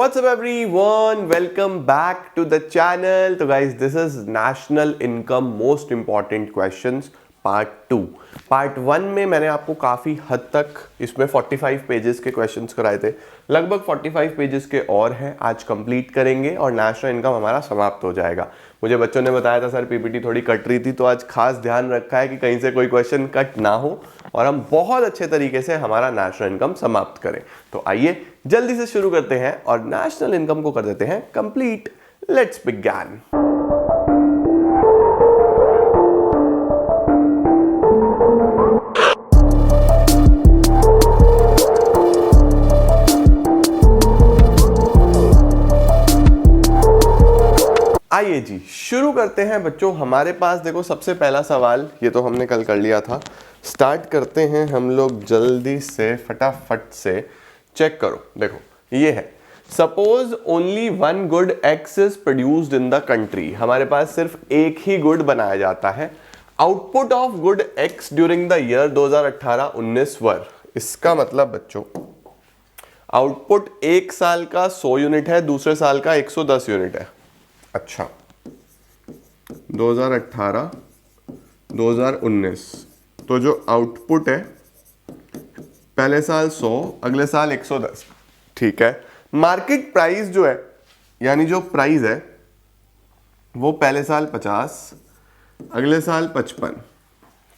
What's up everyone? Welcome back to the channel. तो guys, this is national income most important questions part 2। Part 1 में मैंने आपको काफ़ी हद तक इसमें 45 पेजेस के क्वेश्चंस कराए थे, लगभग 45 पेजेस के और हैं, आज कंप्लीट करेंगे और नेशनल इनकम हमारा समाप्त हो जाएगा। मुझे बच्चों ने बताया था सर पीपीटी थोड़ी कट रही थी, तो आज खास ध्यान रखा है कि कहीं से कोई क्वेश्चन कट ना हो और हम बहुत अच्छे तरीके से हमारा नेशनल इनकम समाप्त करें। तो आइए जल्दी से शुरू करते हैं और नेशनल इनकम को कर देते हैं कंप्लीट। Let's begin. आइए जी शुरू करते हैं बच्चों। हमारे पास देखो सबसे पहला सवाल, ये तो हमने कल कर लिया था, स्टार्ट करते हैं हम लोग जल्दी से, फटाफट से चेक करो। देखो ये है, suppose only one good x is produced in the country. हमारे पास सिर्फ एक ही गुड बनाया जाता है। Output of good x during the year 2018-19 वर। इसका मतलब बच्चों आउटपुट एक साल का 100 यूनिट है, दूसरे साल का 110 यूनिट है। अच्छा 2018 2019, तो जो आउटपुट है पहले साल 100, अगले साल 110, ठीक है। मार्केट प्राइस जो है, यानी जो प्राइस है वो पहले साल 50, अगले साल 55।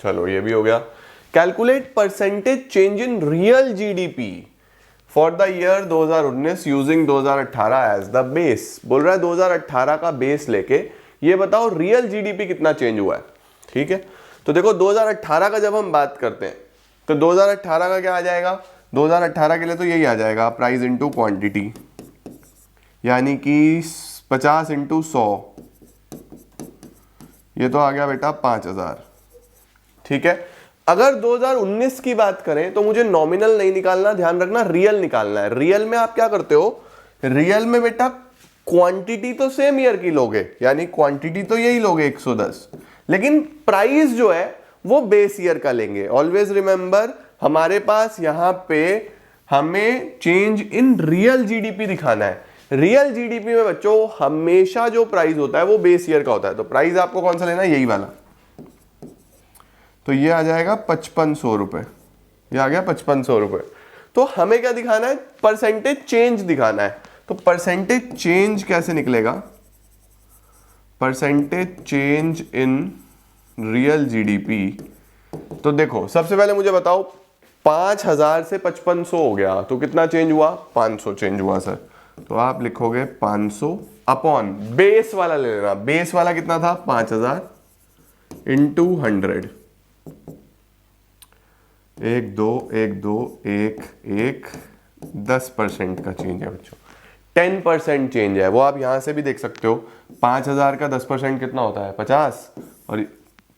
चलो ये भी हो गया। Calculate percentage change in real GDP for the year 2019 using 2018 as the base. बोल रहा है 2018 का बेस लेके ये बताओ रियल जीडीपी कितना चेंज हुआ है। ठीक है, तो देखो 2018 का जब हम बात करते हैं तो 2018 का क्या आ जाएगा, 2018 के लिए तो यही आ जाएगा, प्राइस इंटू क्वांटिटी, यानी कि 50 इंटू 100, ये तो आ गया बेटा 5000। ठीक है, अगर 2019 की बात करें तो मुझे नॉमिनल नहीं निकालना, ध्यान रखना रियल निकालना है। रियल में आप क्या करते हो, रियल में बेटा क्वांटिटी तो सेम ईयर की लोगे, यानी क्वांटिटी तो यही लोगे 110, लेकिन प्राइस जो है वो बेस ईयर का लेंगे। ऑलवेज रिमेंबर, हमारे पास यहां पे हमें चेंज इन रियल जीडीपी दिखाना है। रियल जीडीपी में बच्चों हमेशा जो प्राइस होता है वो बेस ईयर का होता है। तो प्राइस आपको कौन सा लेना है, यही वाला, तो ये आ जाएगा 5500 रुपए, ये आ गया 5500 रुपए। तो हमें क्या दिखाना है, परसेंटेज चेंज दिखाना है। तो परसेंटेज चेंज कैसे निकलेगा, percentage change in real GDP. तो देखो सबसे पहले मुझे बताओ 5000 से 5500 हो गया, तो कितना चेंज हुआ, 500 चेंज हुआ सर। तो आप लिखोगे 500 अपॉन बेस वाला ले लेना। बेस वाला कितना था, 5000 इंटू 100, 1 2 1 2 1 1, 10% का चेंज है बच्चों, 10% चेंज है। वो आप यहां से भी देख सकते हो, 5000 का 10% कितना होता है, 50, और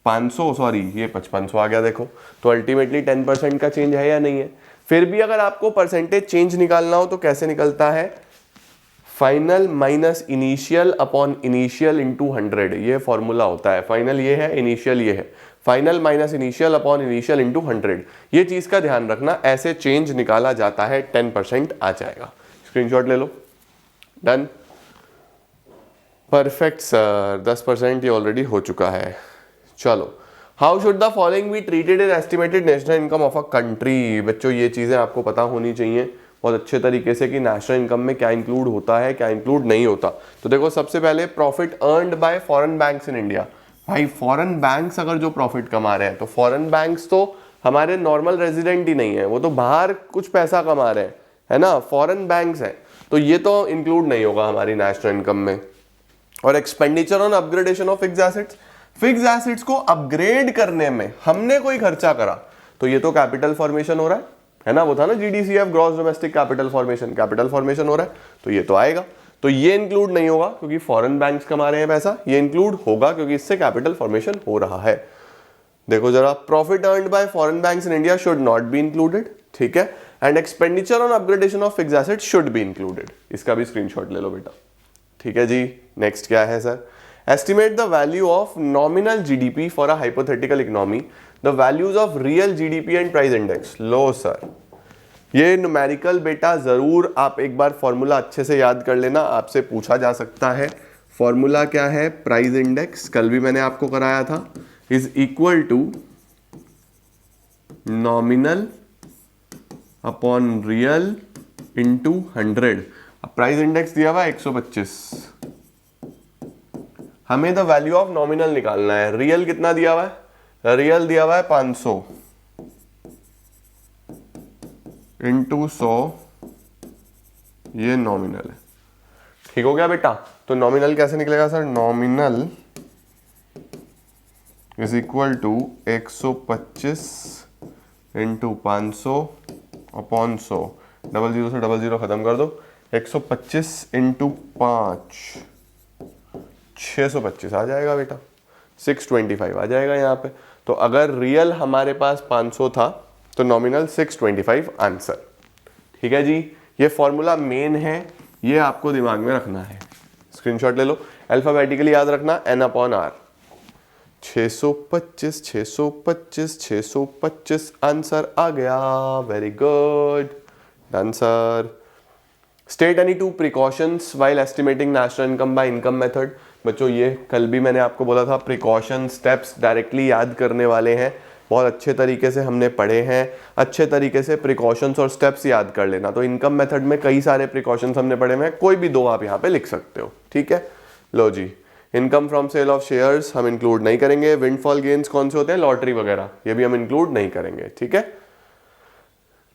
500 सॉरी ये 5500 आ गया। देखो तो अल्टीमेटली 10% का चेंज है या नहीं है। फिर भी अगर आपको परसेंटेज चेंज निकालना हो तो कैसे निकलता है, final minus initial upon initial into 100, ये फॉर्मूला होता है। फाइनल ये है, इनिशियल ये है, final minus initial upon initial into 100। ये चीज का ध्यान रखना, ऐसे चेंज निकाला जाता है, 10% आ जाएगा। स्क्रीनशॉट ले लो, डन, परफेक्ट सर, 10% ये ऑलरेडी हो चुका है। चलो, how should the following be treated in estimated national income of a country. बच्चों ये चीजें आपको पता होनी चाहिए बहुत अच्छे तरीके से कि नेशनल इनकम में क्या इंक्लूड होता है, क्या इंक्लूड नहीं होता। तो देखो सबसे पहले profit earned bye foreign banks in India. भाई फॉरेन बैंक्स अगर जो प्रॉफिट कमा रहे हैं, तो फॉरेन बैंक्स तो हमारे नॉर्मल रेजिडेंट ही नहीं है, वो तो बाहर कुछ पैसा कमा रहे हैं, है ना, फॉरेन बैंक्स हैं, तो ये तो इंक्लूड नहीं होगा हमारी नेशनल इनकम में। और expenditure on upgradation of fixed assets, fixed assets को अपग्रेड करने में हमने कोई खर्चा करा तो ये तो कैपिटल फॉर्मेशन हो रहा है ना, वो था ना GDCF, gross domestic capital formation, capital formation हो रहा है, तो ये तो आएगा। तो ये इंक्लूड नहीं होगा क्योंकि फॉरेन बैंक्स कमा रहे हैं पैसा, ये इंक्लूड होगा क्योंकि इससे कैपिटल फॉर्मेशन हो रहा है। देखो जरा, profit earned bye foreign banks in India should not be included, ठीक है, and expenditure on upgradation of fixed assets should be included. इसका भी स्क्रीनशॉट ले लो बेटा, ठीक है जी। नेक्स्ट क्या है sir, estimate the value of nominal GDP for a hypothetical economy, the values of real GDP and price index. Low sir, ये numerical बेटा जरूर आप एक बार फॉर्मूला अच्छे से याद कर लेना, आपसे पूछा जा सकता है। फॉर्मूला क्या है? प्राइस इंडेक्स, कल भी मैंने आपको कराया था, is equal to nominal upon real into 100। अब प्राइस इंडेक्स दिया हुआ 125, हमें द वैल्यू ऑफ नॉमिनल निकालना है। रियल कितना दिया हुआ है? रियल दिया हुआ है 500 इंटू 100, ये नॉमिनल है। ठीक हो गया बेटा? तो नॉमिनल कैसे निकलेगा sir? Nominal is equal to 125 into 500 upon 100। Double zero से डबल जीरो खत्म कर दो। 125 इंटू 5 625 आ जाएगा बेटा, 625 आ जाएगा यहाँ पे। तो अगर रियल हमारे पास 500 था तो नॉमिनल 625 आंसर। ठीक है जी, ये फॉर्मूला मेन है, ये आपको दिमाग में रखना है। स्क्रीनशॉट ले लो, अल्फाबेटिकली याद रखना, n अपॉन आर। 625 625 625 आंसर आ गया। Very good, done sir. State any two precautions while estimating national income by income method. बच्चों ये कल भी मैंने आपको बोला था, प्रिकॉशन स्टेप्स डायरेक्टली याद करने वाले हैं, बहुत अच्छे तरीके से हमने पढ़े हैं। अच्छे तरीके से प्रिकॉशंस और स्टेप्स याद कर लेना। तो इनकम मेथड में कई सारे प्रिकॉशंस हमने पढ़े हैं, कोई भी दो आप यहाँ पे लिख सकते हो। ठीक है, लो जी। Income from sale of shares हम इंक्लूड नहीं करेंगे। विंडफॉल गेन्स कौन से होते हैं? लॉटरी वगैरह, ये भी हम इंक्लूड नहीं करेंगे। ठीक है,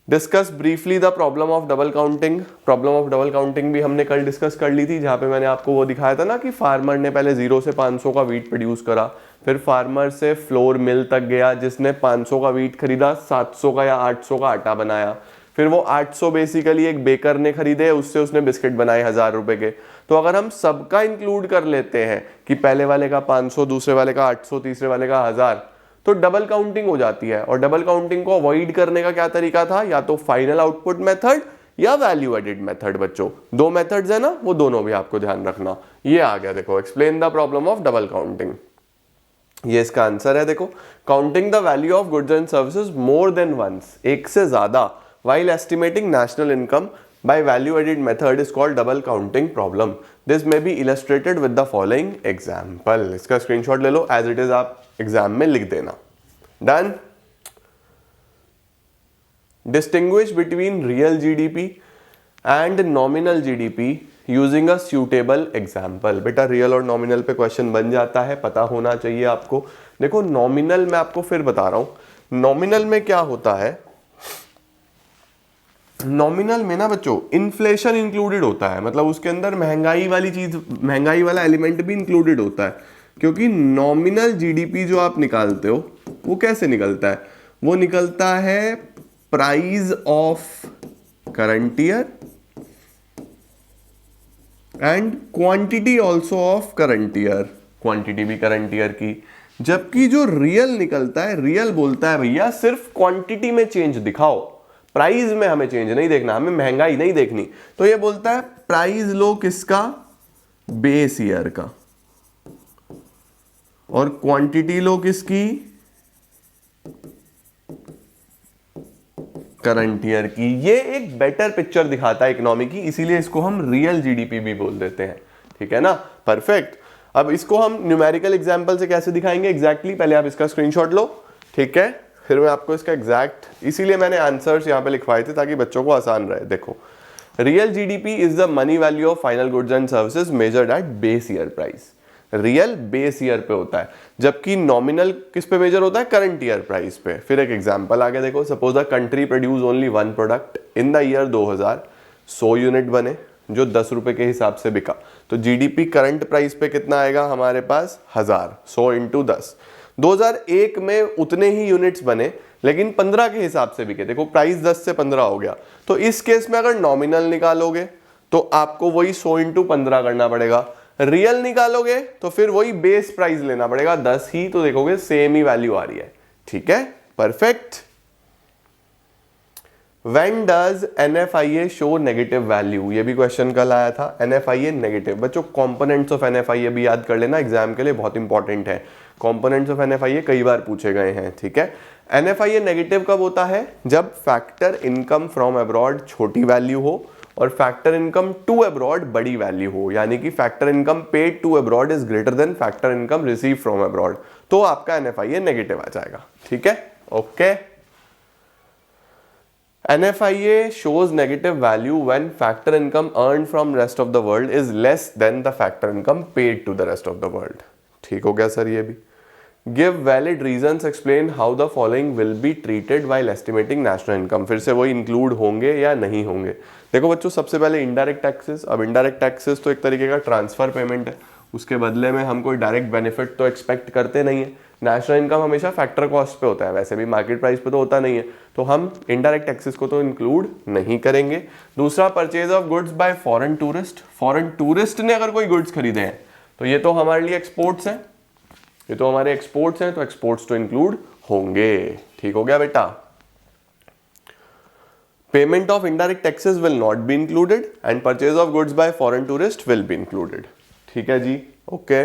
discuss briefly the problem of double counting. Problem of double counting भी हमने कल डिस्कस कर ली थी, जहां पे मैंने आपको वो दिखाया था ना कि फार्मर ने पहले 0 से 500 का वीट प्रोड्यूस करा, फिर फार्मर से फ्लोर मिल तक गया जिसने 500 का वीट खरीदा, 700 का या 800 का आटा बनाया, फिर वो 800 बेसिकली एक बेकर ने खरीदे, उससे उसने बिस्किट बनाए 1000 रुपए के। तो अगर हम सबका इंक्लूड कर लेते हैं कि पहले वाले का 500, दूसरे वाले का 800, तीसरे वाले का 1000, तो डबल काउंटिंग हो जाती है। और डबल काउंटिंग को अवॉइड करने का क्या तरीका था? या तो फाइनल आउटपुट मेथड या वैल्यू एडिड मेथड। बच्चों दो मेथड्स है ना, वो दोनों भी आपको ध्यान रखना। ये आ गया, देखो, explain the problem of double counting. ये इसका आंसर है। देखो, counting the value of goods and services more than once, एक से ज्यादा, while estimating national income by value added method is called double counting problem. This may be illustrated with the following example. इसका screenshot ले लो, as it is आप exam में लिख देना। Done? Distinguish between real GDP and nominal GDP using a suitable example. बेटा real और nominal पे question बन जाता है, पता होना चाहिए आपको। देखो नॉमिनल मैं आपको फिर बता रहा हूं, नॉमिनल में क्या होता है। नॉमिनल में ना बच्चों इन्फ्लेशन इंक्लूडेड होता है, मतलब उसके अंदर महंगाई वाली चीज, महंगाई वाला एलिमेंट भी इंक्लूडेड होता है। क्योंकि नॉमिनल जीडीपी जो आप निकालते हो वो कैसे निकलता है? वो निकलता है price of current year and quantity also of current year, quantity भी करंट ईयर की। जबकि जो रियल निकलता है, रियल बोलता है भैया सिर्फ क्वांटिटी में चेंज दिखाओ, प्राइस में हमें चेंज नहीं देखना, हमें महंगाई नहीं देखनी। तो ये बोलता है प्राइस लो किसका? बेस ईयर का, और क्वांटिटी लो किसकी? करंट ईयर की। ये एक बेटर पिक्चर दिखाता है इकोनॉमी की, इसीलिए इसको हम रियल जीडीपी भी बोल देते हैं। ठीक है ना, परफेक्ट। अब इसको हम न्यूमेरिकल एग्जांपल से कैसे दिखाएंगे एग्जैक्टली, पहले आप इसका स्क्रीनशॉट लो, ठीक है, फिर मैं आपको इसका एग्जैक्ट, इसीलिए मैंने आंसर्स यहां पे लिखवाए थे ताकि बच्चों को आसान रहे। देखो, real GDP is the money value of final goods and services measured eight base year price. Real base year पे होता है, जबकि नॉमिनल किस पे मेजर होता है? करंट ईयर प्राइस पे। फिर एक एग्जांपल आ गया, देखो, suppose a country produce only one product in the year 2000, 100 unit बने जो 10 रुपए के हिसाब से बिका, तो जीडीपी करंट प्राइस पे कितना आएगा हमारे पास? 1000, 100 इंटू 10। 2001 में उतने ही यूनिट्स बने लेकिन 15 के हिसाब से बिके, देखो प्राइस 10 से 15 हो गया। तो इस केस में अगर नॉमिनल निकालोगे तो आपको वही 100 इंटू 15 करना पड़ेगा, रियल निकालोगे तो फिर वही बेस प्राइस लेना पड़ेगा 10 ही, तो देखोगे सेम ही वैल्यू आ रही है। ठीक है, perfect. When does NFIA show negative value? ये भी क्वेश्चन कल आया था, NFIA नेगेटिव। बच्चों कंपोनेंट्स ऑफ NFIA भी याद कर लेना, एग्जाम के लिए बहुत इंपॉर्टेंट है। कंपोनेंट्स ऑफ NFIA कई बार पूछे गए हैं। ठीक है, NFIA नेगेटिव कब होता है? जब फैक्टर इनकम फ्रॉम अब्रॉड छोटी वैल्यू हो और फैक्टर इनकम टू अब्रॉड बड़ी वैल्यू हो, यानी कि factor income paid to abroad is greater than factor income receive from abroad, तो आपका NFIA नेगेटिव आ जाएगा। ठीक है, okay. NFIA shows negative value when factor income earned from rest of the world is less than the factor income paid to the rest of the world। ठीक हो गया sir ये भी। Give valid reasons explain how the following will be treated while estimating national income। फिर से वही include होंगे या नहीं होंगे। देखो बच्चों, सबसे पहले इनडायरेक्ट टैक्सेस। अब इनडायरेक्ट टैक्सेस तो एक तरीके का ट्रांसफर पेमेंट है, उसके बदले में हम कोई डायरेक्ट बेनिफिट तो एक्सपेक्ट करते नहीं है। नेशनल इनकम हमेशा फैक्टर कॉस्ट पे होता है, वैसे भी मार्केट प्राइस पे तो होता नहीं है, तो हम इनडायरेक्ट टैक्सेस को तो इंक्लूड नहीं करेंगे। दूसरा, purchase of goods by foreign tourist. Foreign tourist ने अगर कोई गुड्स खरीदे हैं तो ये तो हमारे लिए एक्सपोर्ट्स हैं, ये तो हमारे एक्सपोर्ट्स हैं, तो एक्सपोर्ट्स तो इंक्लूड होंगे। ठीक हो गया बेटा। Payment of indirect taxes will not be included and purchase of goods by foreign tourist will be included. ठीक है जी, ओके।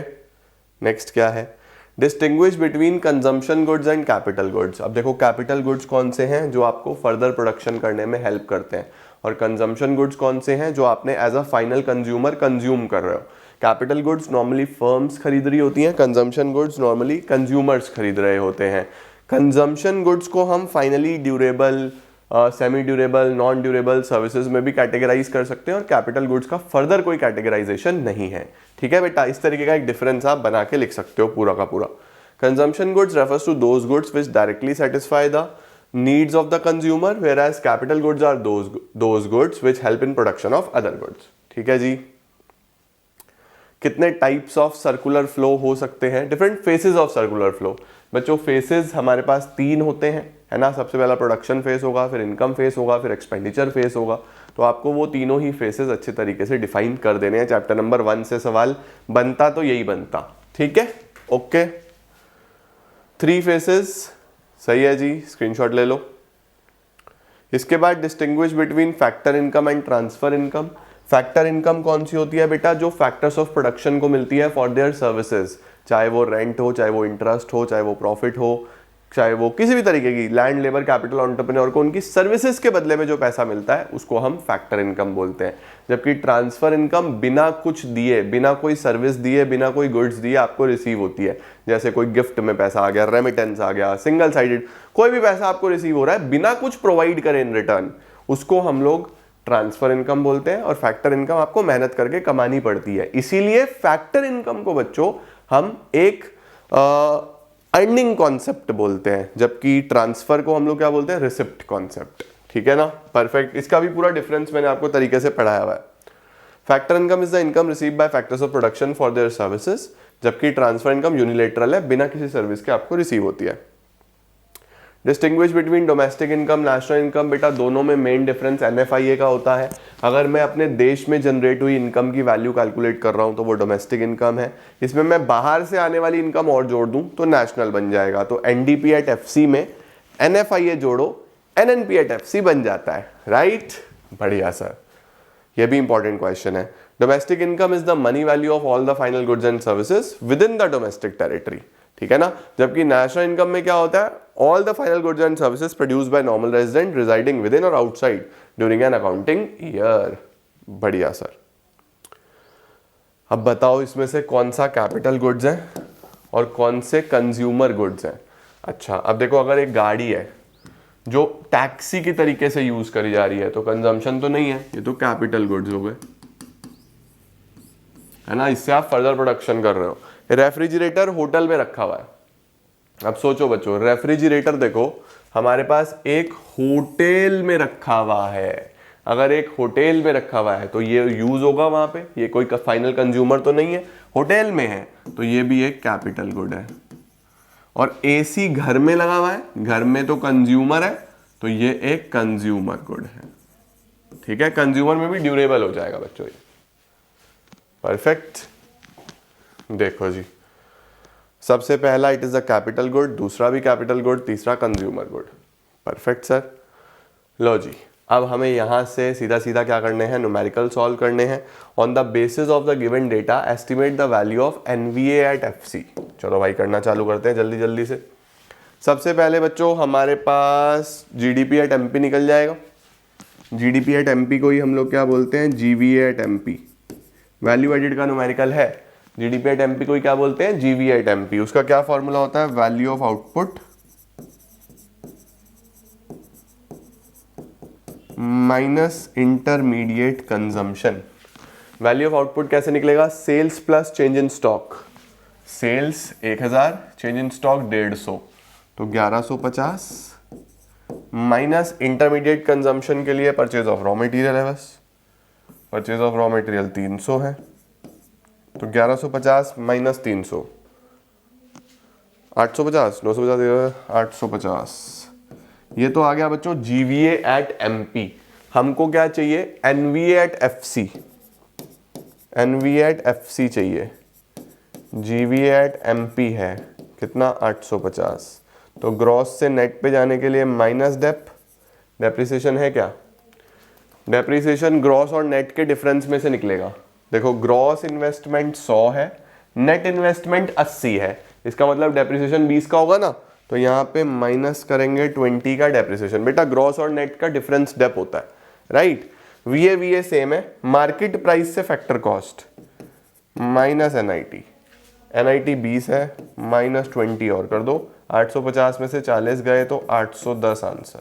नेक्स्ट क्या है? Distinguish between consumption goods and capital goods. अब देखो, कैपिटल गुड्स कौन से हैं? जो आपको फर्दर प्रोडक्शन करने में हेल्प करते हैं, और कंजम्पशन गुड्स कौन से हैं? जो आपने as a final consumer consume कर रहे हो। कैपिटल गुड्स नॉर्मली फर्म्स खरीद रही होती हैं, कंजम्पशन गुड्स नॉर्मली कंज्यूमर्स खरीद रहे होते हैं। कंजम्पशन गुड्स को हम finally durable, semi durable, non durable services में भी कैटेगराइज कर सकते हैं, और कैपिटल गुड्स का फर्दर कोई कैटेगराइजेशन नहीं है। ठीक है बेटा, इस तरीके का एक डिफरेंस आप बना के लिख सकते हो पूरा का पूरा। Consumption goods refers to those goods which directly satisfy the needs of the consumer, whereas capital goods are those goods which help in production of other goods. ठीक है जी। कितने टाइप्स ऑफ सर्कुलर फ्लो हो सकते हैं? Different phases of circular flow. बच्चों, faces हमारे पास 3 होते हैं, है ना। सबसे पहला प्रोडक्शन फेस होगा, फिर इनकम फेस होगा, फिर एक्सपेंडिचर फेस होगा। तो आपको वो तीनों ही फेसेस अच्छे तरीके से डिफाइन कर देने हैं। चैप्टर नंबर 1 से सवाल बनता तो यही बनता। ठीक है, ओके। 3 फेसेस, सही है जी, स्क्रीनशॉट ले लो। इसके बाद distinguish between factor income and transfer income. Factor income कौन सी होती है बेटा? जो फैक्टर्स ऑफ प्रोडक्शन को मिलती है फॉर देयर सर्विसेज, चाहे वो रेंट हो, चाहे वो इंटरेस्ट हो, चाहे वो प्रॉफिट हो, चाहे वो किसी भी तरीके की लैंड, लेबर, कैपिटल, एंटरप्रेन्योर को उनकी सर्विसेज के बदले में जो पैसा मिलता है उसको हम फैक्टर इनकम बोलते हैं। जबकि ट्रांसफर इनकम बिना कुछ दिए, बिना कोई सर्विस दिए, बिना कोई गुड्स दिए आपको रिसीव होती है। जैसे कोई गिफ्ट में पैसा आ गया, रेमिटेंस आ गया, सिंगल साइडेड कोई भी पैसा आपको रिसीव हो रहा है बिना कुछ प्रोवाइड करे इन रिटर्न, उसको हम लोग ट्रांसफर इनकम बोलते हैं। और फैक्टर इनकम आपको मेहनत करके कमानी पड़ती है, इसीलिए फैक्टर इनकम को बच्चों हम एक अर्निंग कॉन्सेप्ट बोलते हैं, जबकि ट्रांसफर को हम लोग क्या बोलते हैं? Receipt concept. ठीक है ना, परफेक्ट। इसका भी पूरा डिफरेंस मैंने आपको तरीके से पढ़ाया हुआ है। Factor income is the income receive by factors of production for their services, जबकि ट्रांसफर इनकम यूनिलेटरल है, बिना किसी सर्विस के आपको रिसीव होती है। Distinguish between domestic income, national income. बेटा, दोनों में मेन डिफरेंस NFIA का होता है। अगर मैं अपने देश में जनरेट हुई इनकम की वैल्यू कैलकुलेट कर रहा हूं तो वो डोमेस्टिक इनकम है। इसमें मैं बाहर से आने वाली इनकम और जोड़ दूं तो नेशनल बन जाएगा। तो NDP at FC में NFIA जोड़ो, NNP at FC बन जाता है। राइट, बढ़िया सर, ये भी इंपॉर्टेंट क्वेश्चन है। Domestic income is the money value of all the final goods and services with in the domestic territory. ठीक है ना, जबकि नेशनल इनकम में क्या होता है? All the final goods and services produced by normal resident residing within or outside during an accounting year. बढ़िया sir. अब बताओ इसमें से कौन सा कैपिटल गुड्स है और कौन से कंज्यूमर गुड्स हैं? अच्छा, अब देखो, अगर एक गाड़ी है जो टैक्सी की तरीके से यूज करी जा रही है तो कंजम्पशन तो नहीं है, ये तो कैपिटल गुड्स हो गए, है ना। इससे आप फर्दर प्रोडक्शन कर रहे हो। रेफ्रिजरेटर होटल में रखा हुआ है। अब सोचो बच्चों, रेफ्रिजरेटर देखो हमारे पास एक होटल में रखा हुआ है। अगर एक होटल में रखा हुआ है तो ये यूज होगा वहां पे, ये कोई फाइनल कंज्यूमर तो नहीं है, होटल में है, तो ये भी एक कैपिटल गुड है। और AC घर में लगा हुआ है, घर में तो कंज्यूमर है, तो ये एक कंज्यूमर गुड है। ठीक है, कंज्यूमर में भी ड्यूरेबल हो जाएगा बच्चों ये। परफेक्ट। देखो जी, सबसे पहला it is a capital good, दूसरा भी कैपिटल गुड, तीसरा कंज्यूमर गुड। Perfect sir. लो जी, अब हमें यहां से सीधा सीधा क्या करने हैं? न्यूमेरिकल सॉल्व करने हैं। On the basis of the given data estimate the value of NVA at FC। चलो भाई, करना चालू करते हैं जल्दी जल्दी से। सबसे पहले बच्चों हमारे पास जीडीपी एट एमपी निकल जाएगा। जीडीपी एट एमपी को ही हम लोग क्या बोलते हैं, GVA at MP. Value added का न्यूमेरिकल है। जीडीपी एट एमपी को ही क्या बोलते हैं, जीवीए एट एमपी। उसका क्या फॉर्मूला होता है, value of output minus intermediate consumption. Value of output कैसे निकलेगा, sales plus change in stock. Sales 1000, change in stock 150, तो 1150 माइनस इंटरमीडिएट कंजम्पशन के लिए परचेज ऑफ रॉ मटेरियल है, बस परचेज ऑफ रॉ मटेरियल 300 है, तो 1150 माइनस 300 850, 950, 850। ये तो आ गया बच्चों जीवीए एट एमपी। हमको क्या चाहिए, NVA at FC. NVA at FC चाहिए, जीवीए एट एमपी है कितना 850। तो ग्रॉस से नेट पे जाने के लिए माइनस डेप्रिसिएशन है क्या, डेप्रिसिएशन ग्रॉस और नेट के डिफरेंस में से निकलेगा। देखो ग्रॉस इन्वेस्टमेंट 100 है, नेट इन्वेस्टमेंट 80 है, इसका मतलब डेप्रिसिएशन 20 का होगा ना, तो यहाँ पे माइनस करेंगे 20 का डेप्रिसिएशन। बेटा ग्रॉस और नेट का डिफरेंस डेप होता है, राइट। वीए सेम है, मार्केट प्राइस से फैक्टर कॉस्ट माइनस एनआईटी 20 है, माइनस 20 और कर दो। 850 में से 40 गए तो 810 आंसर,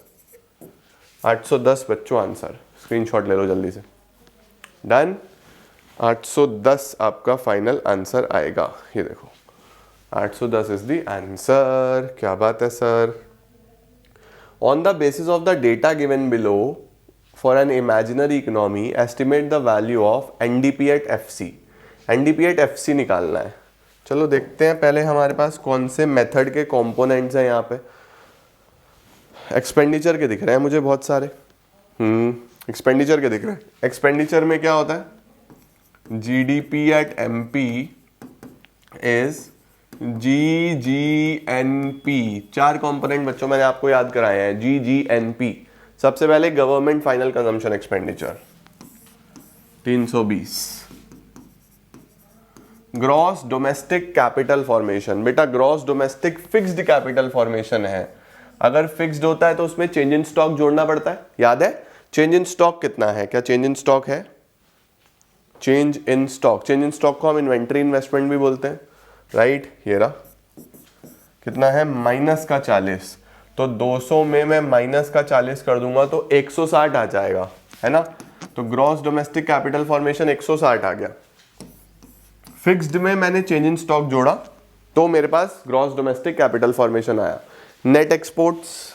810 बच्चों आंसर। स्क्रीनशॉट ले लो जल्दी से, डन। 810 आपका फाइनल आंसर आएगा, ये देखो 810 इज द आंसर। क्या बात है sir. On the basis of the data given below for an imaginary economy estimate the value of NDP at FC. NDP at FC निकालना है। चलो देखते हैं पहले हमारे पास कौन से मेथड के कंपोनेंट्स हैं। यहाँ पे एक्सपेंडिचर के दिख रहे हैं मुझे बहुत सारे, एक्सपेंडिचर के दिख रहे हैं। एक्सपेंडिचर में क्या होता है, GDP at MP is GGNP. 4 component बच्चों मैंने आपको याद कराए हैं, जीजीएनपी। सबसे पहले government final consumption expenditure 320। Gross domestic capital formation, बेटा gross domestic fixed capital formation है। अगर फिक्स्ड होता है तो उसमें चेंज इन स्टॉक जोड़ना पड़ता है, याद है। चेंज इन स्टॉक कितना है, क्या चेंज इन स्टॉक है, change in stock. Change in stock को हम इन्वेंट्री इन्वेस्टमेंट भी बोलते हैं, राइट। ये रहा, कितना है माइनस का 40, तो 200 में मैं माइनस का 40 कर दूंगा तो 160 आ जाएगा, है ना। तो ग्रॉस डोमेस्टिक कैपिटल फॉर्मेशन 160 आ गया। फिक्स्ड में मैंने चेंज इन स्टॉक जोड़ा तो मेरे पास ग्रॉस डोमेस्टिक कैपिटल फॉर्मेशन आया। नेट एक्सपोर्ट्स,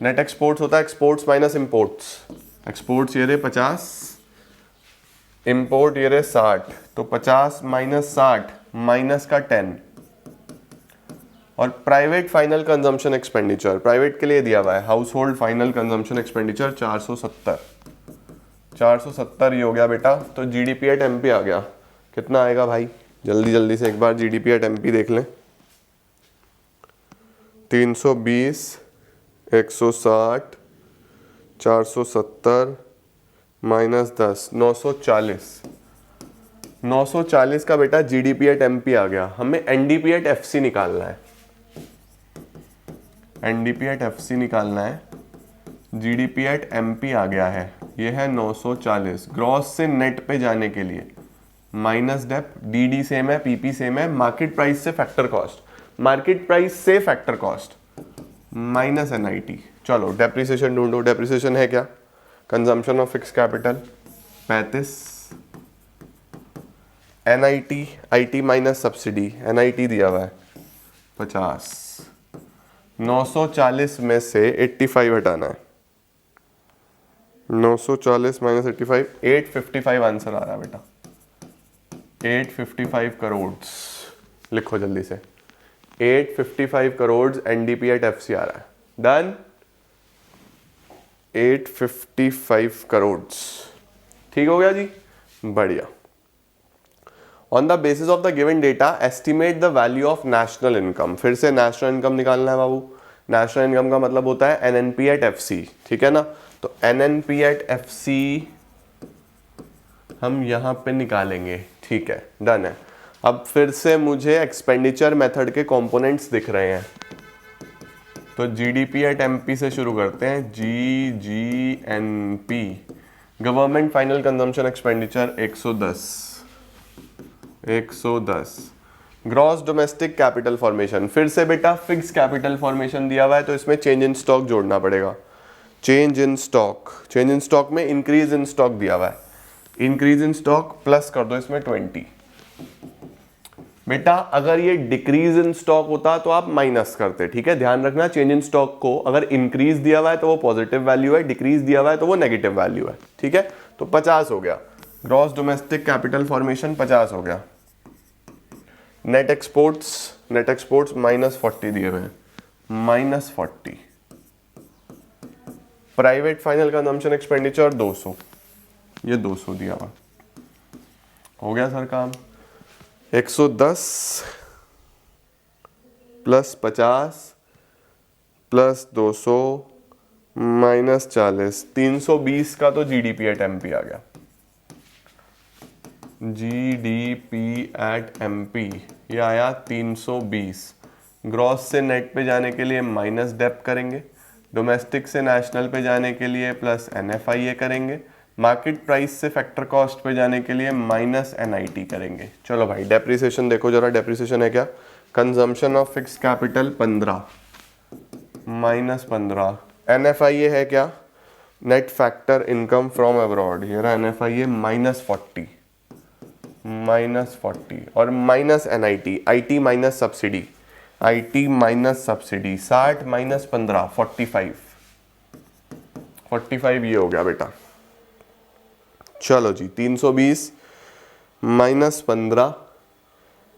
नेट एक्सपोर्ट्स होता है एक्सपोर्ट्स माइनस इंपोर्ट्स। एक्सपोर्ट्स ये रहे 50, इंपोर्ट ये रहे 60, तो 50 माइनस 60 माइनस का 10। और private final consumption expenditure, private के लिए दिया हुआ है house hold final consumption expenditure 470 ये हो गया बेटा। तो जीडीपी एट एमपी आ गया, कितना आएगा भाई, जल्दी जल्दी से एक बार जीडीपी एट एमपी देख लें। 320, 160, 470 माइनस 10, 940। 940 का बेटा जीडीपी एट एमपी आ गया। हमें एनडीपी एट एफसी निकालना है, एनडीपी एट एफसी निकालना है। जीडीपी एट एमपी आ गया है, ये है 940। ग्रॉस से नेट पे जाने के लिए माइनस डेप, डीडी सेम है, पीपी सेम है, मार्केट प्राइस से फैक्टर कॉस्ट, मार्केट प्राइस से फैक्टर कॉस्ट माइनस एनआईटी। चलो डेप्रिसिएशन ढूंढो, डेप्रिसिएशन है क्या, consumption of fix capital 35, NIT IT minus subsidy, NIT दिया हुआ है 50। 940 में से 85 हटाना है, 940 माइनस 85, 855 आंसर आ रहा है बेटा। 855 करोड़ लिखो जल्दी से, 855 करोड़ एनडीपी एट एफसी आ रहा है। डन, 855 करोड़, ठीक हो गया जी, बढ़िया। On the basis of the given data estimate the value of national income. फिर से नेशनल इनकम निकालना है बाबू। नेशनल इनकम का मतलब होता है एनएनपी एट एफसी, ठीक है ना। तो एनएनपी एट एफसी हम यहां पे निकालेंगे, ठीक है, डन है। अब फिर से मुझे एक्सपेंडिचर मेथड के कंपोनेंट्स दिख रहे हैं। तो जीडीपी एट एमपी से शुरू करते हैं। GGNP, government final consumption expenditure 110। Gross domestic capital formation, फिर से बेटा फिक्स कैपिटल फॉर्मेशन दिया हुआ है तो इसमें चेंज इन स्टॉक जोड़ना पड़ेगा। चेंज इन स्टॉक में इंक्रीज इन स्टॉक दिया हुआ है, इंक्रीज इन स्टॉक प्लस कर दो इसमें 20। बेटा अगर ये डिक्रीज इन स्टॉक होता तो आप माइनस करते, ठीक है, ध्यान रखना। चेंज इन स्टॉक को अगर इंक्रीज दिया हुआ है तो वो पॉजिटिव वैल्यू है, डिक्रीज दिया हुआ है तो वो नेगेटिव वैल्यू है, ठीक है। तो 50 हो गया, ग्रॉस डोमेस्टिक कैपिटल फॉर्मेशन 50 हो गया। नेट एक्सपोर्ट्स -40 दिए हुए हैं, -40। प्राइवेट फाइनल कंजम्पशन एक्सपेंडिचर 200, ये 200 दिया हुआ। हो गया सर काम। 110 + 50 + 200 -40, 320 का तो जीडीपी एट एमपी आ गया। जीडीपी एट एमपी ये आया 320। ग्रॉस से नेट पे जाने के लिए माइनस डेप करेंगे, डोमेस्टिक से नेशनल पे जाने के लिए प्लस NFIA करेंगे, मार्केट प्राइस से फैक्टर कॉस्ट पे जाने के लिए माइनस NIT करेंगे। चलो भाई डेप्रिसिएशन देखो जरा, डेप्रिसिएशन है क्या? Consumption of fix capital 15 -15। NFIA है क्या? Net factor income from abroad, ये रहा NFIA -40 और minus NIT, IT minus subsidy, 60 -15 45 ये हो गया बेटा। चलो जी 320 -15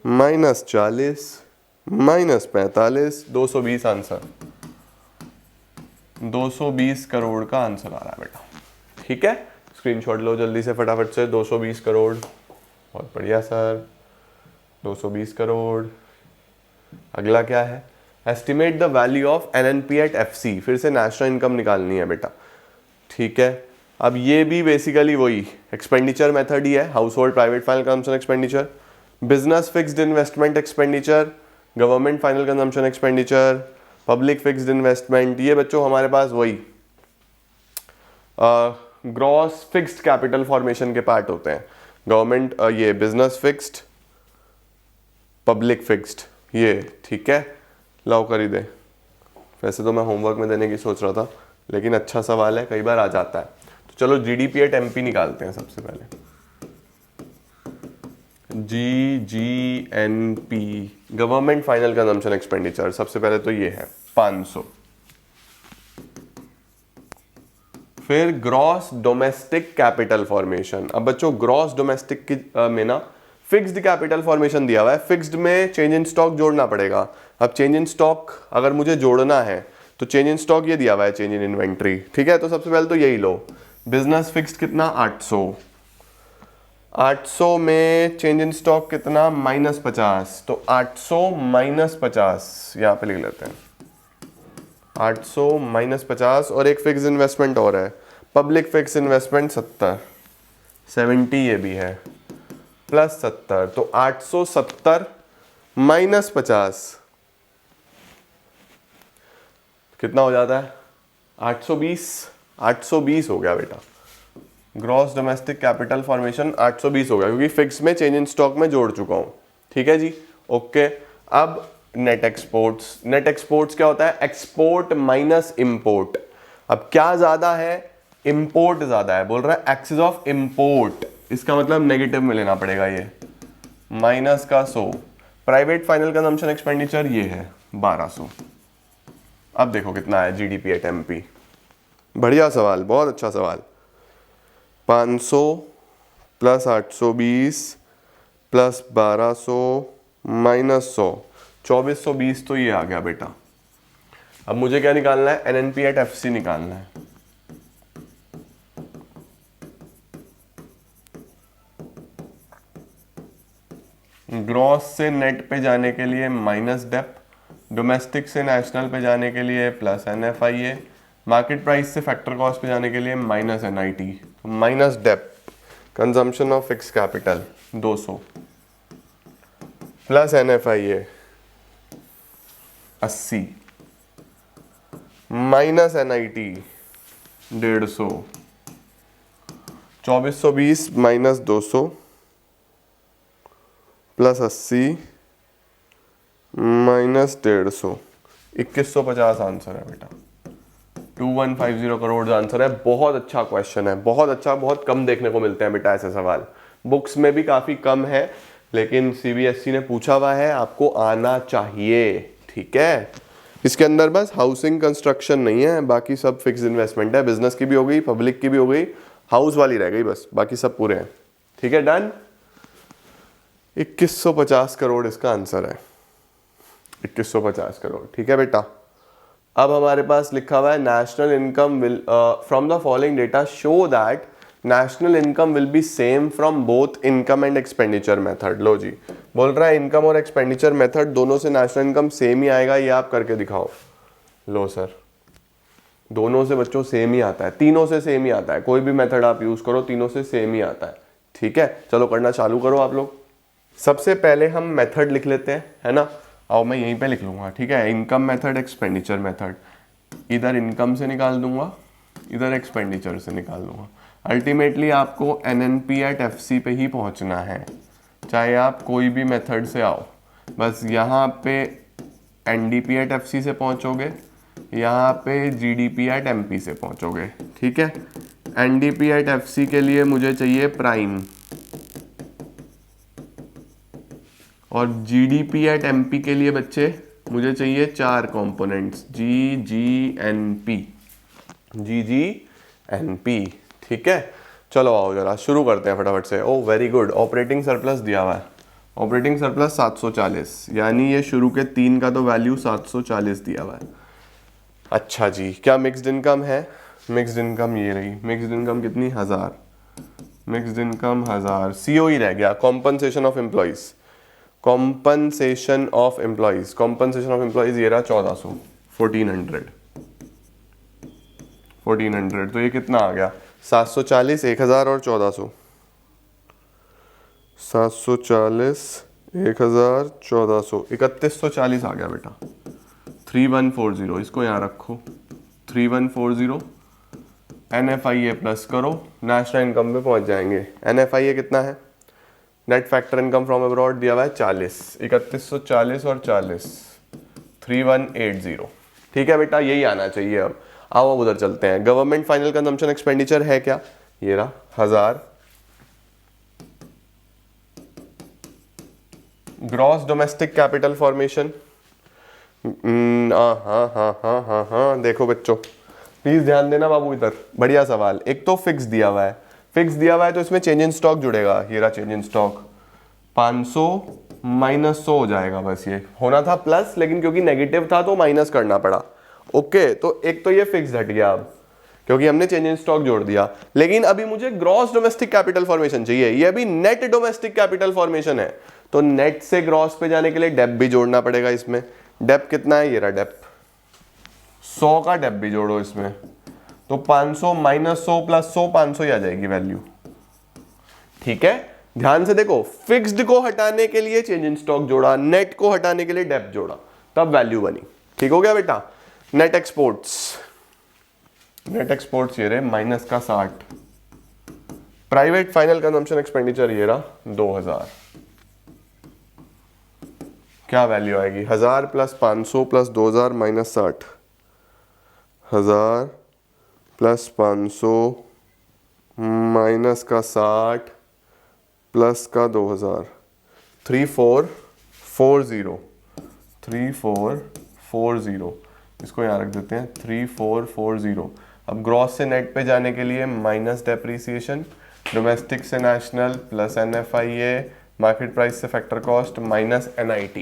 -40 -45 220 आंसर, 220 करोड़ का आंसर आ रहा है बेटा, ठीक है। स्क्रीनशॉट लो जल्दी से फटाफट से। 220 करोड़, बहुत बढ़िया सर, 220 करोड़। अगला क्या है? Estimate the value of NNP at FC, फिर से नेशनल इनकम निकालनी है बेटा, ठीक है। अब ये भी बेसिकली वही एक्सपेंडिचर मेथड ही है, house hold private final consumption expenditure, business fixed investment expenditure, government final consumption expenditure, public fixed investment. ये बच्चों हमारे पास वही ग्रॉस फिक्स्ड कैपिटल फॉर्मेशन के पार्ट होते हैं। गवर्नमेंट ये बिजनेस फिक्स्ड, पब्लिक फिक्स्ड, ये ठीक है। लाओ कर ही दे। वैसे तो मैं होमवर्क में देने की सोच रहा था, लेकिन अच्छा सवाल है, कई बार आ जाता है। तो चलो जीडीपी एट एमपी निकालते हैं सबसे पहले। GGNP, government final consumption expenditure, सबसे पहले तो ये है 500। फिर ग्रॉस डोमेस्टिक कैपिटल फॉर्मेशन। अब बच्चों ग्रॉस डोमेस्टिक की में ना फिक्स्ड कैपिटल फॉर्मेशन दिया हुआ है, फिक्स्ड में चेंज इन स्टॉक जोड़ना पड़ेगा। अब चेंज इन स्टॉक अगर मुझे जोड़ना है तो चेंज इन स्टॉक ये दिया हुआ है, चेंज इन इन्वेंट्री, ठीक है। तो सबसे पहले तो यही लो, बिजनेस फिक्स्ड कितना 800 में चेंज इन स्टॉक कितना -50, तो 800 -50 यहाँ पे लिख लेते हैं, 800 -50। और एक फिक्स इन्वेस्टमेंट और है, पब्लिक फिक्स इन्वेस्टमेंट 70 ये भी है, +70, तो 870 -50 कितना हो जाता है? 820 हो गया बेटा। ग्रॉस डोमेस्टिक कैपिटल फॉर्मेशन 820 हो गया, क्योंकि फिक्स में चेंज इन स्टॉक में जोड़ चुका हूं, ठीक है जी, ओके। अब नेट एक्सपोर्ट्स क्या होता है? Export minus import. अब क्या ज्यादा है? इंपोर्ट ज्यादा है, बोल रहा है एक्सेस ऑफ इंपोर्ट, इसका मतलब नेगेटिव में लेना पड़ेगा, ये माइनस का 100। प्राइवेट फाइनल कंजम्पशन एक्सपेंडिचर ये है 1200। अब देखो कितना है जीडीपी एट एमपी। बढ़िया सवाल, बहुत अच्छा सवाल। 500 + 820 + 1200 -100, 2420 तो ये आ गया बेटा। अब मुझे क्या निकालना है? NNP एट FC निकालना है। ग्रॉस से नेट पे जाने के लिए माइनस डेप, डोमेस्टिक से नेशनल पे जाने के लिए प्लस NFIA, मार्केट प्राइस से फैक्टर कॉस्ट पे जाने के लिए minus NIT, minus dep, consumption of fix capital 200 plus NFIA 80 minus NIT 150, 2420 minus 200 plus 80 minus 150, 2150 answer है बेटा। 2150 करोड़ आंसर है। बहुत अच्छा क्वेश्चन है, बहुत अच्छा, बहुत कम देखने को मिलते हैं बेटा ऐसे सवाल। बुक्स में भी काफी कम है, लेकिन CBSE ने पूछा हुआ है, आपको आना चाहिए। ठीक है, इसके अंदर बस हाउसिंग कंस्ट्रक्शन नहीं है, बाकी सब फिक्स इन्वेस्टमेंट है। बिजनेस की भी हो गई, पब्लिक की भी हो गई, हाउस वाली रह गई बस, बाकी सब पूरे हैं। ठीक है, डन। 2150 करोड़ इसका आंसर है, 2150 करोड़। ठीक है बेटा। अब हमारे पास लिखा हुआ है national income will from the following data show that national income will be same from both income and expenditure method. लो जी, बोल रहा है इनकम और एक्सपेंडिचर मेथड दोनों से नेशनल इनकम सेम ही आएगा, ये आप करके दिखाओ। लो सर, दोनों से बच्चों सेम ही आता है, तीनों से सेम ही आता है, कोई भी मेथड आप यूज करो तीनों से सेम ही आता है। ठीक है, चलो करना चालू करो आप लोग। सबसे पहले हम मेथड लिख लेते हैं, है ना। आओ मैं यहीं पे लिख लूंगा। ठीक है, इनकम मेथड, एक्सपेंडिचर मेथड, इधर इनकम से निकाल दूंगा, इधर एक्सपेंडिचर से निकाल दूंगा। अल्टीमेटली आपको NNP एट FC पे ही पहुंचना है, चाहे आप कोई भी मेथड से आओ। बस यहाँ पे NDP एट FC से पहुंचोगे, यहाँ पे GDP एट MP से पहुंचोगे। ठीक है, NDP एट FC के लिए मुझे चाहिए प्राइम, और GDP एट MP के लिए बच्चे मुझे चाहिए 4 कंपोनेंट्स, GGNP, GGNP। ठीक है, चलो आओ जरा शुरू करते हैं फटाफट से। ओ वेरी गुड, ऑपरेटिंग सरप्लस दिया हुआ है, ऑपरेटिंग सरप्लस 740, यानी ये शुरू के 3 का तो वैल्यू 740 दिया हुआ है। अच्छा जी, क्या मिक्स्ड इनकम है? मिक्स्ड इनकम ये रही, मिक्स्ड इनकम कितनी? 1000, मिक्स्ड इनकम 1000। COE रह गया, compensation of employees, compensation of employees, compensation of employees ये रहा 1400, 1400। तो ये कितना आ गया? 740, 1000 और 1400, 740, 1000, 1400, 3140 आ गया बेटा। 3140, इसको यहाँ रखो, 3140। NFIA प्लस करो, नेशनल इनकम पे पहुंच जाएंगे। NFIA कितना है? Net factor income from abroad दिया हुआ है 40, 3140 और 40, 3180। ठीक है बेटा, यही आना चाहिए। अब आओ अब उधर चलते हैं। गवर्नमेंट फाइनल कंजम्पशन एक्सपेंडिचर है क्या? ये रहा 1000। ग्रॉस डोमेस्टिक कैपिटल फॉर्मेशन, हाँ, देखो बच्चों प्लीज ध्यान देना बाबू, इधर बढ़िया सवाल। एक तो फिक्स दिया हुआ है, फिक्स दिया हुआ है तो इसमें चेंज इन स्टॉक जुड़ेगा। ये रहा चेंज इन स्टॉक, 500 माइनस 100 हो जाएगा। बस ये होना था प्लस, लेकिन क्योंकि नेगेटिव था तो माइनस करना पड़ा। ओके, तो एक तो ये फिक्स हट गया अब, क्योंकि हमने चेंज इन स्टॉक जोड़ दिया। लेकिन अभी मुझे ग्रॉस डोमेस्टिक कैपिटल फॉर्मेशन चाहिए, ये अभी नेट डोमेस्टिक कैपिटल फॉर्मेशन है। तो नेट से ग्रॉस पे जाने के लिए डेप भी जोड़ना पड़ेगा इसमें। डेप कितना है? ये रहा डेप, 100 का डेप भी जोड़ो इसमें, तो 500 माइनस 100 प्लस 100, 500 ही आ जाएगी वैल्यू। ठीक है, ध्यान से देखो, फिक्स्ड को हटाने के लिए चेंज इन स्टॉक जोड़ा, नेट को हटाने के लिए डेप जोड़ा, तब वैल्यू बनी। ठीक हो गया बेटा। नेट एक्सपोर्ट्स, नेट एक्सपोर्ट्स ये रहे माइनस का 60। प्राइवेट फाइनल कंजम्पशन एक्सपेंडिचर ये रहा 2000। क्या वैल्यू आएगी? 1000 plus 500 plus 2000 minus 60, 1000 plus 500 minus का 60 प्लस का 2000, 3440, 3440, इसको यहाँ रख देते हैं 3440। अब ग्रॉस से नेट पे जाने के लिए माइनस डेप्रीसिएशन, डोमेस्टिक से national plus NFIA, market price से फैक्टर कॉस्ट माइनस NIT।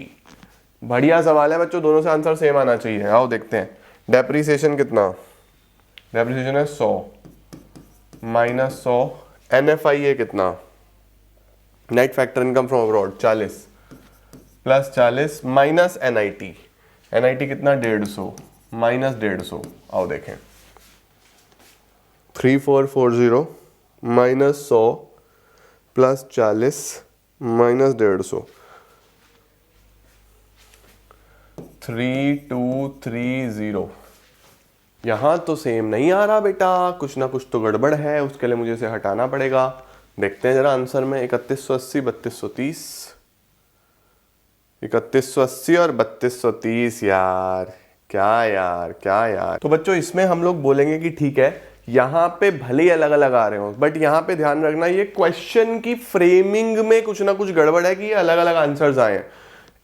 बढ़िया सवाल है बच्चों, दोनों से आंसर सेम आना चाहिए। आओ देखते हैं। डेप्रीसिएशन कितना? डेप्रीसिएशन है 100 माइनस 100, NFIA कितना? Net factor income from abroad 40 plus 40 minus NIT, NIT कितना? 150 माइनस 150। आओ देखें, 3440 माइनस 100 प्लस 40 माइनस 150, 3230। यहाँ तो सेम नहीं आ रहा बेटा, कुछ ना कुछ तो गड़बड़ है, उसके लिए मुझे इसे हटाना पड़ेगा। देखते हैं जरा आंसर में, 3180 3230, 3180 और 3230। यार क्या यार। तो बच्चों इसमें हम लोग बोलेंगे कि ठीक है, यहाँ पे भले ही अलग अलग आ रहे हो, बट यहाँ पे ध्यान रखना ये क्वेश्चन की फ्रेमिंग में कुछ ना कुछ गड़बड़ है कि ये अलग अलग आंसर्स आए हैं।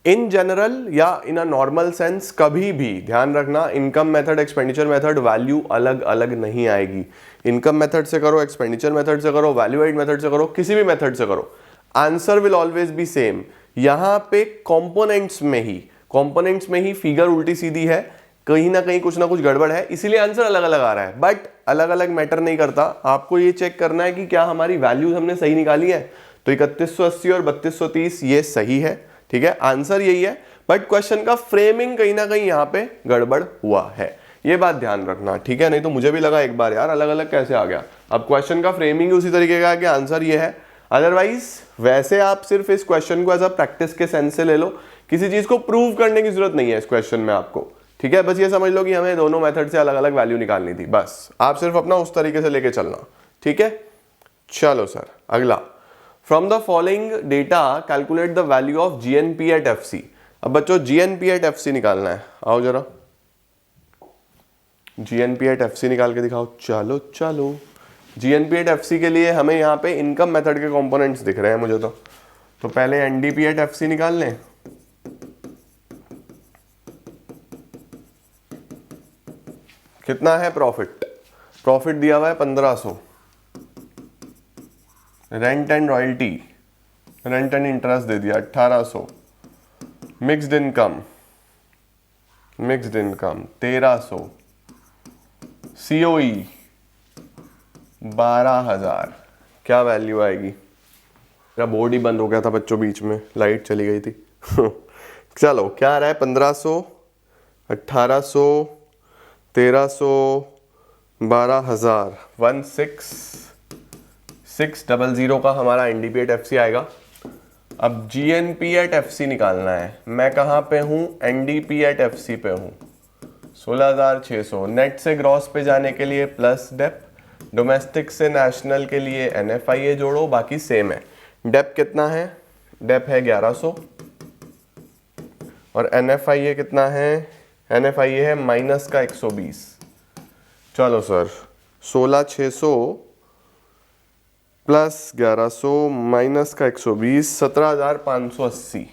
इन जनरल या इन अ नॉर्मल सेंस कभी भी ध्यान रखना, income method expenditure method value अलग अलग नहीं आएगी। इनकम मेथड से करो, एक्सपेंडिचर मेथड से करो, वैल्यू एड मेथड से करो, किसी भी मेथड से करो, answer will always be same. यहाँ पे कंपोनेंट्स में ही फिगर उल्टी सीधी है, कहीं ना कहीं कुछ ना कुछ गड़बड़ है, इसीलिए आंसर अलग अलग आ रहा है। बट अलग अलग मैटर नहीं करता, आपको ये चेक करना है कि क्या हमारी वैल्यूज हमने सही निकाली है। तो 3180 और 3230 ये सही है, ठीक है, आंसर यही है, बट क्वेश्चन का फ्रेमिंग कहीं ना कहीं यहाँ पे गड़बड़ हुआ है, ये बात ध्यान रखना, ठीक है। नहीं तो मुझे भी लगा एक बार यार अलग अलग कैसे आ गया। अब क्वेश्चन का फ्रेमिंग उसी तरीके का है कि आंसर ये है। अदरवाइज वैसे आप सिर्फ इस क्वेश्चन को एज अ प्रैक्टिस के सेंस से ले लो, किसी चीज को प्रूव करने की जरूरत नहीं है इस क्वेश्चन में आपको, ठीक है। बस ये समझ लो कि हमें दोनों मेथड से अलग अलग वैल्यू निकालनी थी, बस आप सिर्फ अपना उस तरीके से लेके चलना, ठीक है। चलो सर अगला, from the following data calculate the value of GNP at FC. अब बच्चों जीएनपी एट एफसी निकालना है, आओ जरा जीएनपी एट एफसी निकाल के दिखाओ। चलो जीएनपी एट एफसी के लिए हमें यहाँ पे इनकम मेथड के कंपोनेंट्स दिख रहे हैं मुझे तो पहले एनडीपी एट एफसी निकाल लें। कितना है प्रॉफिट दिया हुआ है 1500, rent and royalty, rent and interest दे दिया 1800, मिक्स्ड इनकम 1300, सीओई 12000। क्या वैल्यू आएगी? मेरा बोर्ड ही बंद हो गया था बच्चों, बीच में लाइट चली गई थी। चलो क्या आ रहा है, 1500, 1800, 1300, 12000, 16600 का हमारा एनडीपी एट एफसी आएगा। अब जीएनपी एट एफसी निकालना है, मैं कहाँ पे हूँ, एनडीपी एट एफसी पे हूँ, 16600। नेट से ग्रॉस पे जाने के लिए प्लस डेप, डोमेस्टिक से नेशनल के लिए एनएफआईए जोड़ो, बाकी सेम है। डेप कितना है, डेप है 1100 और एनएफआईए कितना है, एनएफआईए है माइनस का 120। चलो सर 16600 प्लस 1100 माइनस का 120, 17580,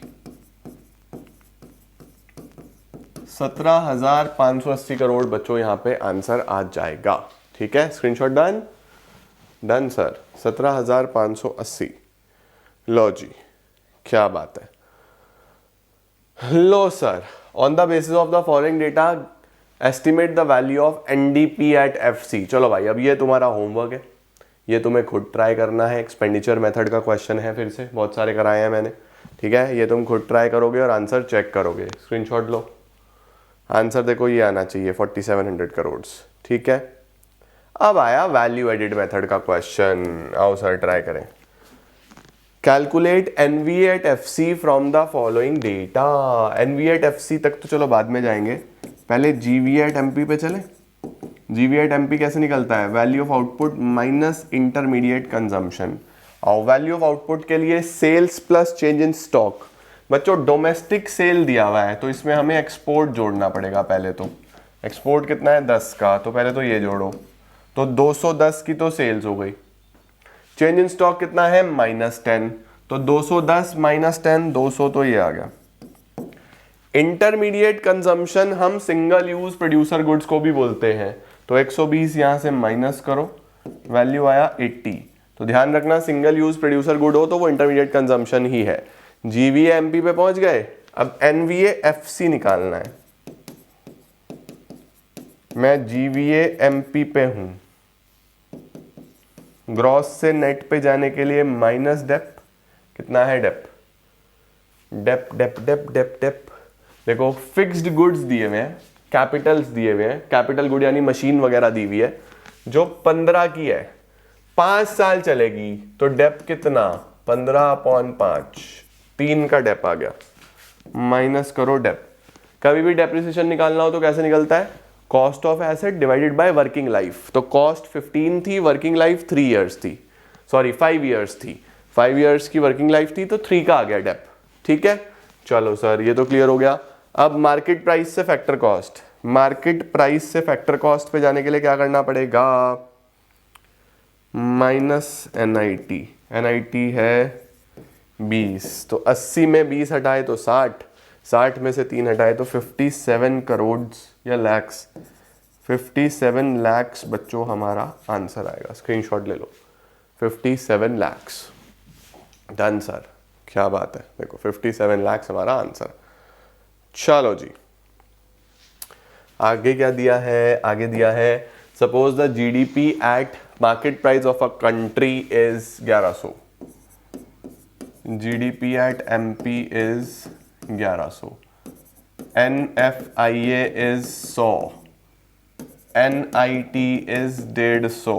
17580 करोड़ बच्चों यहाँ पे आंसर आ जाएगा, ठीक है। Screenshot done sir, 17580। लो जी, क्या बात है। लो sir, on the basis of the following data estimate the value of NDP at FC. चलो भाई, अब ये तुम्हारा होमवर्क है, ये तुम्हें खुद ट्राई करना है। एक्सपेंडिचर मेथड का क्वेश्चन है, फिर से बहुत सारे कराए हैं मैंने, ठीक है। ये तुम खुद ट्राई करोगे और आंसर चेक करोगे। स्क्रीनशॉट लो, आंसर देखो ये आना चाहिए 4700 करोड़, ठीक है। अब आया वैल्यू एडिड मेथड का क्वेश्चन, आओ सर ट्राई करें। Calculate NV at FC from the following data. NV at FC तक तो चलो बाद में जाएंगे, पहले जीवी एट एमपी पे चले। जीवी एट एमपी कैसे निकलता है, value of output minus intermediate consumption. और वैल्यू ऑफ आउटपुट के लिए sales plus change in stock. बच्चों डोमेस्टिक सेल दिया हुआ है तो इसमें हमें एक्सपोर्ट जोड़ना पड़ेगा। पहले तो एक्सपोर्ट कितना है 10 का, तो पहले तो ये जोड़ो, तो 210 की तो सेल्स हो गई। चेंज इन स्टॉक कितना है -10, तो 210 -10 200, तो ये आ गया। इंटरमीडिएट कंजम्पशन हम सिंगल यूज प्रोड्यूसर गुड्स को भी बोलते हैं, तो 120 यहां से माइनस करो, वैल्यू आया 80। तो ध्यान रखना सिंगल यूज प्रोड्यूसर गुड हो तो वो इंटरमीडिएट कंजम्पशन ही है। जीवीए एमपी पे पहुंच गए, अब एनवीए एफसी निकालना है। मैं जीवीए एमपी पे हूं, ग्रॉस से नेट पे जाने के लिए माइनस डेप, कितना है dep, dep dep dep dep dep. देखो फिक्स्ड गुड्स दिए हुए हैं, कैपिटल्स दिए हुए हैं, कैपिटल गुड यानी मशीन वगैरह दी हुई है जो 15 की है, 5 साल चलेगी, तो डेप कितना 15/5, 3 का डेप आ गया। माइनस करो डेप। कभी भी डेप्रिसिएशन निकालना हो तो कैसे निकलता है, cost of asset divided by working life. तो कॉस्ट 15 थी, वर्किंग लाइफ 3 इयर्स थी, सॉरी 5 इयर्स थी, 5 इयर्स की वर्किंग लाइफ थी, तो 3 का आ गया डेप। ठीक है, चलो सर ये तो क्लियर हो गया। अब मार्केट प्राइस से फैक्टर कॉस्ट, मार्केट प्राइस से फैक्टर कॉस्ट पे जाने के लिए क्या करना पड़ेगा, माइनस NIT, NIT है 20, तो 80 में 20 हटाए तो 60, 60 में से 3 हटाए तो 57 करोड़ या लैक्स, 57 लैक्स बच्चों हमारा आंसर आएगा। स्क्रीनशॉट ले लो, 57 लैक्स। डन सर, क्या बात है, देखो 57 लैक्स हमारा आंसर। चलो जी, आगे क्या दिया है, आगे दिया है suppose the GDP at market price of a country is 1100, GDP at MP is 1100, NFIA is 100, NIT is 150,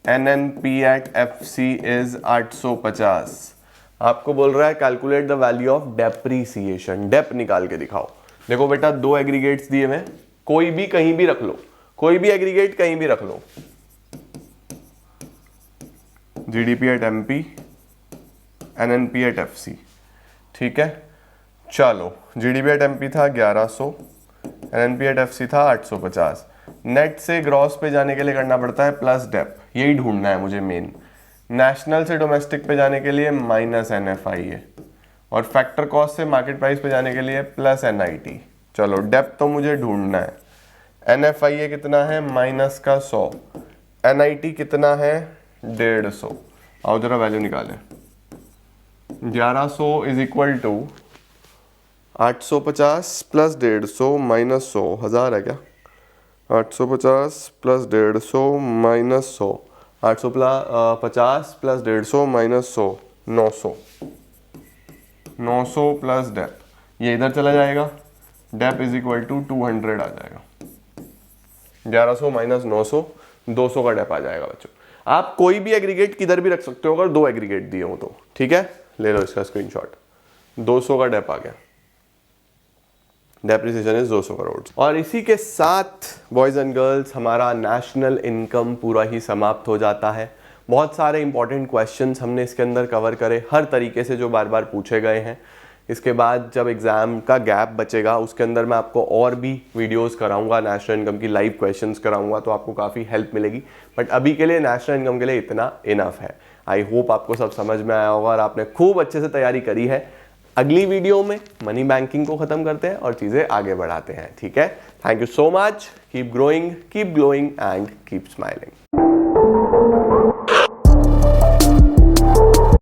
NNP at FC is 850। आपको बोल रहा है calculate the value of depreciation, dep निकाल के दिखाओ। देखो बेटा, 2 एग्रीगेट्स दिए हुए, कोई भी कहीं भी रख लो, कोई भी एग्रीगेट कहीं भी रख लो, GDP at MP, NNP at FC। ठीक है, चलो GDP एट MP था 1100, NNP एट FC था 850। नेट से ग्रॉस पे जाने के लिए करना पड़ता है प्लस डेप, यही ढूंढना है मुझे मेन। नेशनल से डोमेस्टिक पे जाने के लिए माइनस NFIA, और फैक्टर कॉस्ट से मार्केट प्राइस पे जाने के लिए प्लस NIT। चलो डेप तो मुझे ढूंढना है, NFIA कितना है माइनस का 100, NIT कितना है 150। आओ जरा वैल्यू निकालें, 1100 is equal to 850 plus 150 minus 100, 1000 है क्या, 850 plus 150 minus 100, 850 plus 150 minus 100, 900, 900 plus dep, ये इधर चला जाएगा, डेप इज इक्वल टू 200 आ जाएगा, 1100 माइनस 900, 200 का डेप आ जाएगा बच्चों। आप कोई भी एग्रीगेट किधर भी रख सकते हो अगर 2 एग्रीगेट दिए हो तो। ठीक है, ले लो इसका स्क्रीनशॉट, 200 का डेप आ गया, डेप्रिसिएशन इज 200 करोड़। और इसी के साथ बॉयज एंड गर्ल्स हमारा नेशनल इनकम पूरा ही समाप्त हो जाता है। बहुत सारे इंपॉर्टेंट क्वेश्चंस हमने इसके अंदर कवर करे, हर तरीके से जो बार बार पूछे गए हैं। इसके बाद जब एग्ज़ाम का गैप बचेगा उसके अंदर मैं आपको और भी वीडियोस कराऊंगा, नेशनल इनकम की लाइव क्वेश्चंस कराऊंगा, तो आपको काफ़ी हेल्प मिलेगी। बट अभी के लिए नेशनल इनकम के लिए इतना इनफ है। आई होप आपको सब समझ में आया होगा और आपने खूब अच्छे से तैयारी करी है। अगली वीडियो में मनी बैंकिंग को ख़त्म करते हैं और चीज़ें आगे बढ़ाते हैं। ठीक है, thank you so much, keep growing, keep glowing and keep smiling.